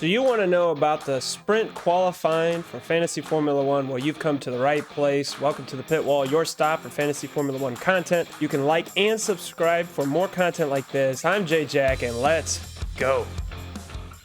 So you want to know about the sprint qualifying for Fantasy Formula One? Well, you've come to the right place. Welcome to the Pitwall, your stop for Fantasy Formula One content. You can like and subscribe for more content like this. I'm Jay Jack, and let's go.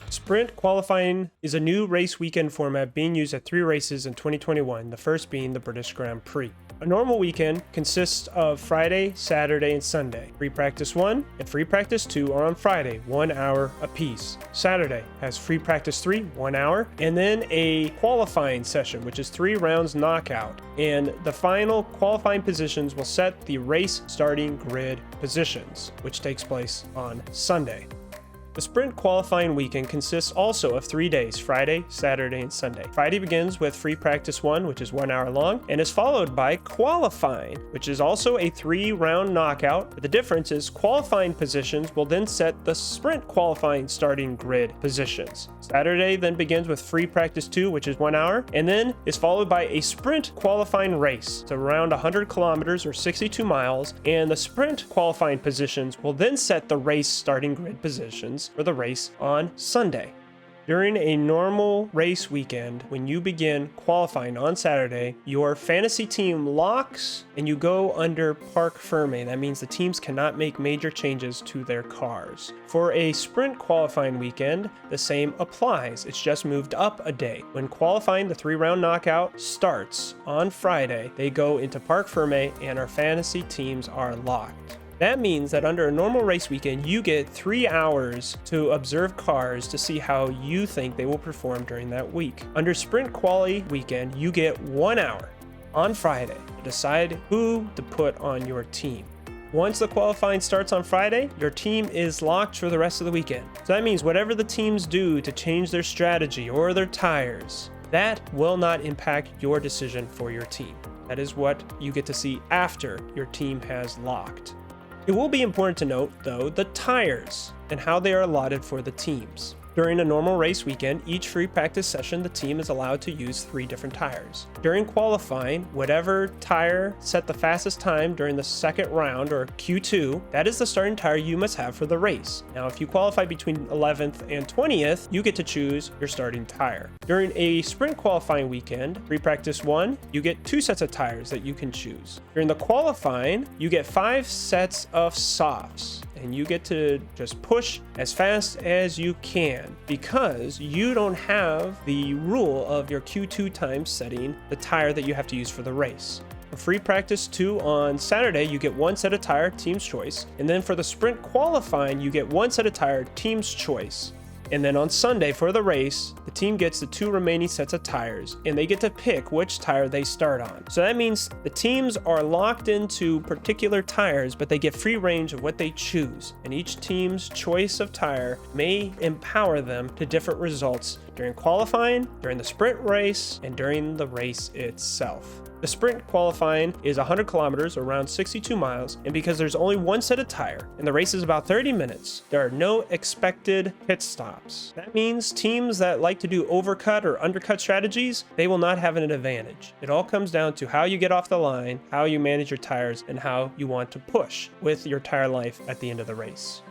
Sprint qualifying is a new race weekend format being used at 3 races in 2021, the first being the British Grand Prix. A normal weekend consists of Friday, Saturday, and Sunday. Free practice 1 and free practice 2 are on Friday, 1 hour apiece. Saturday has free practice 3, 1 hour, and then a qualifying session, which is 3 rounds knockout. And the final qualifying positions will set the race starting grid positions, which takes place on Sunday. The sprint qualifying weekend consists also of 3 days, Friday, Saturday, and Sunday. Friday begins with free practice 1, which is 1 hour long, and is followed by qualifying, which is also a 3-round knockout. But the difference is qualifying positions will then set the sprint qualifying starting grid positions. Saturday then begins with free practice 2, which is 1 hour, and then is followed by a sprint qualifying race. It's around 100 kilometers or 62 miles, and the sprint qualifying positions will then set the race starting grid positions for the race on Sunday. During a normal race weekend, when you begin qualifying on Saturday, your fantasy team locks and you go under parc ferme. That means the teams cannot make major changes to their cars. For a sprint qualifying weekend, the same applies. It's just moved up a day. When qualifying, the 3-round knockout starts on Friday. They go into parc ferme and our fantasy teams are locked. That means that under a normal race weekend, you get 3 hours to observe cars to see how you think they will perform during that week. Under sprint quali weekend, you get 1 hour on Friday to decide who to put on your team. Once the qualifying starts on Friday, your team is locked for the rest of the weekend. So that means whatever the teams do to change their strategy or their tires, that will not impact your decision for your team. That is what you get to see after your team has locked. It will be important to note, though, the tires and how they are allotted for the teams. During a normal race weekend, each free practice session, the team is allowed to use 3 different tires. During qualifying, whatever tire set the fastest time during the second round, or Q2, that is the starting tire you must have for the race. Now, if you qualify between 11th and 20th, you get to choose your starting tire. During a sprint qualifying weekend, free practice 1, you get 2 sets of tires that you can choose. During the qualifying, you get 5 sets of softs, and you get to just push as fast as you can because you don't have the rule of your Q2 time setting the tire that you have to use for the race. For free practice 2 on Saturday, you get 1 set of tire, team's choice, and then for the sprint qualifying, you get 1 set of tire, team's choice. And then on Sunday for the race, the team gets the 2 remaining sets of tires, and they get to pick which tire they start on. So that means the teams are locked into particular tires, but they get free range of what they choose. And each team's choice of tire may empower them to different results during qualifying, during the sprint race, and during the race itself. The sprint qualifying is 100 kilometers, around 62 miles, and because there's only 1 set of tire and the race is about 30 minutes, there are no expected pit stops. That means teams that like to do overcut or undercut strategies, they will not have an advantage. It all comes down to how you get off the line, how you manage your tires, and how you want to push with your tire life at the end of the race.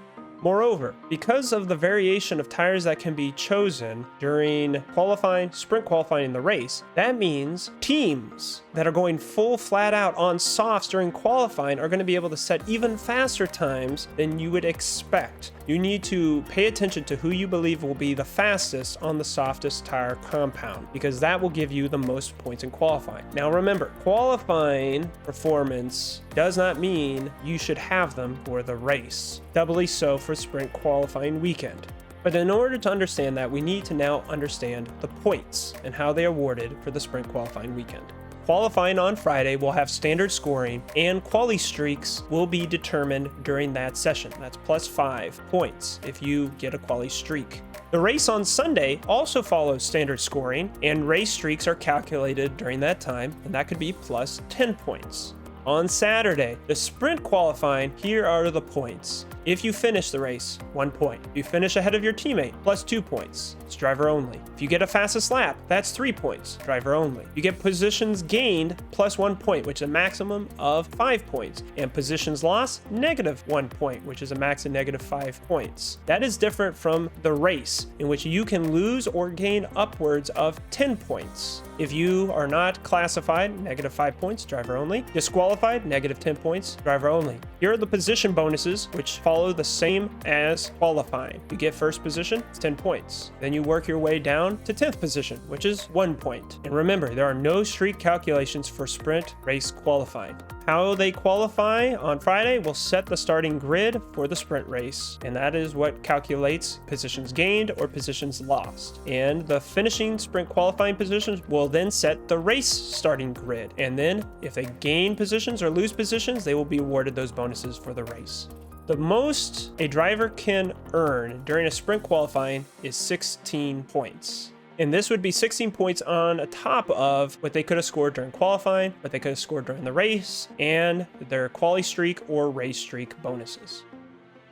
Moreover, because of the variation of tires that can be chosen during qualifying, sprint qualifying in the race, that means teams that are going full flat out on softs during qualifying are going to be able to set even faster times than you would expect. You need to pay attention to who you believe will be the fastest on the softest tire compound, because that will give you the most points in qualifying. Now remember, qualifying performance does not mean you should have them for the race. Doubly so for sprint qualifying weekend. But in order to understand that, we need to now understand the points and how they are awarded for the sprint qualifying weekend. Qualifying on Friday will have standard scoring, and quali streaks will be determined during that session. That's plus 5 points if you get a quali streak. The race on Sunday also follows standard scoring, and race streaks are calculated during that time, and that could be plus 10 points. On Saturday, the sprint qualifying, here are the points. If you finish the race, 1 point. If you finish ahead of your teammate, plus 2 points. It's driver only. If you get a fastest lap, that's 3 points, driver only. You get positions gained, plus 1 point, which is a maximum of 5 points. And positions lost, negative 1 point, which is a max of negative 5 points. That is different from the race, in which you can lose or gain upwards of 10 points. If you are not classified, negative 5 points, driver only. Disqualified, negative 10 points, driver only. Here are the position bonuses, which follow the same as qualifying. You get first position, it's 10 points. Then you work your way down to 10th position, which is 1 point. And remember, there are no streak calculations for sprint race qualifying. How they qualify on Friday will set the starting grid for the sprint race, and that is what calculates positions gained or positions lost. And the finishing sprint qualifying positions will then set the race starting grid, and then if they gain positions or lose positions, they will be awarded those bonuses for the race. The most a driver can earn during a sprint qualifying is 16 points. And this would be 16 points on top of what they could have scored during qualifying, what they could have scored during the race, and their quali streak or race streak bonuses.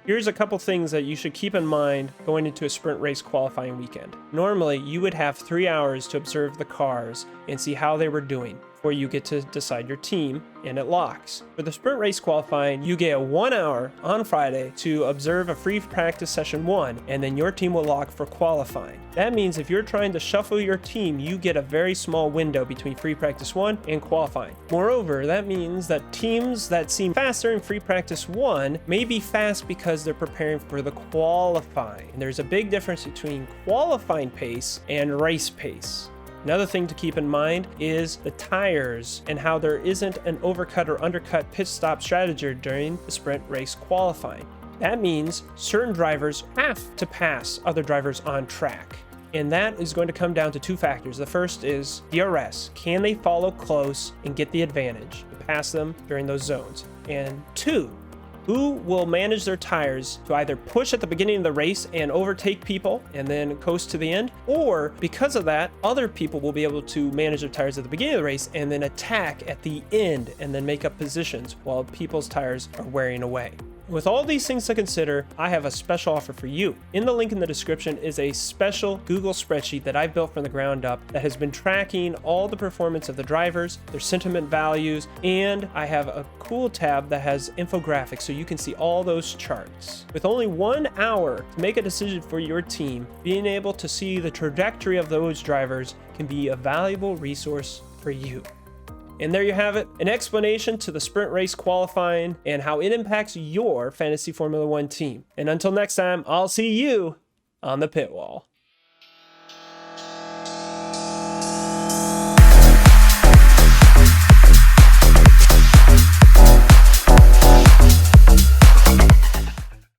Here's a couple things that you should keep in mind going into a sprint race qualifying weekend. Normally, you would have 3 hours to observe the cars and see how they were doing before you get to decide your team, and it locks. For the sprint race qualifying, you get 1 hour on Friday to observe a free practice session 1, and then your team will lock for qualifying. That means if you're trying to shuffle your team, you get a very small window between free practice 1 and qualifying. Moreover, that means that teams that seem faster in free practice 1 may be fast because they're preparing for the qualifying. And there's a big difference between qualifying pace and race pace. Another thing to keep in mind is the tires and how there isn't an overcut or undercut pit stop strategy during the sprint race qualifying. That means certain drivers have to pass other drivers on track. And that is going to come down to 2 factors. The first is DRS. Can they follow close and get the advantage to pass them during those zones? And 2, who will manage their tires to either push at the beginning of the race and overtake people and then coast to the end, or because of that, other people will be able to manage their tires at the beginning of the race and then attack at the end and then make up positions while people's tires are wearing away. With all these things to consider, I have a special offer for you. In the link in the description is a special Google spreadsheet that I've built from the ground up that has been tracking all the performance of the drivers, their sentiment values, and I have a cool tab that has infographics so you can see all those charts. With only 1 hour to make a decision for your team, being able to see the trajectory of those drivers can be a valuable resource for you. And there you have it, an explanation to the sprint race qualifying and how it impacts your Fantasy Formula 1 team. And until next time, I'll see you on the pit wall.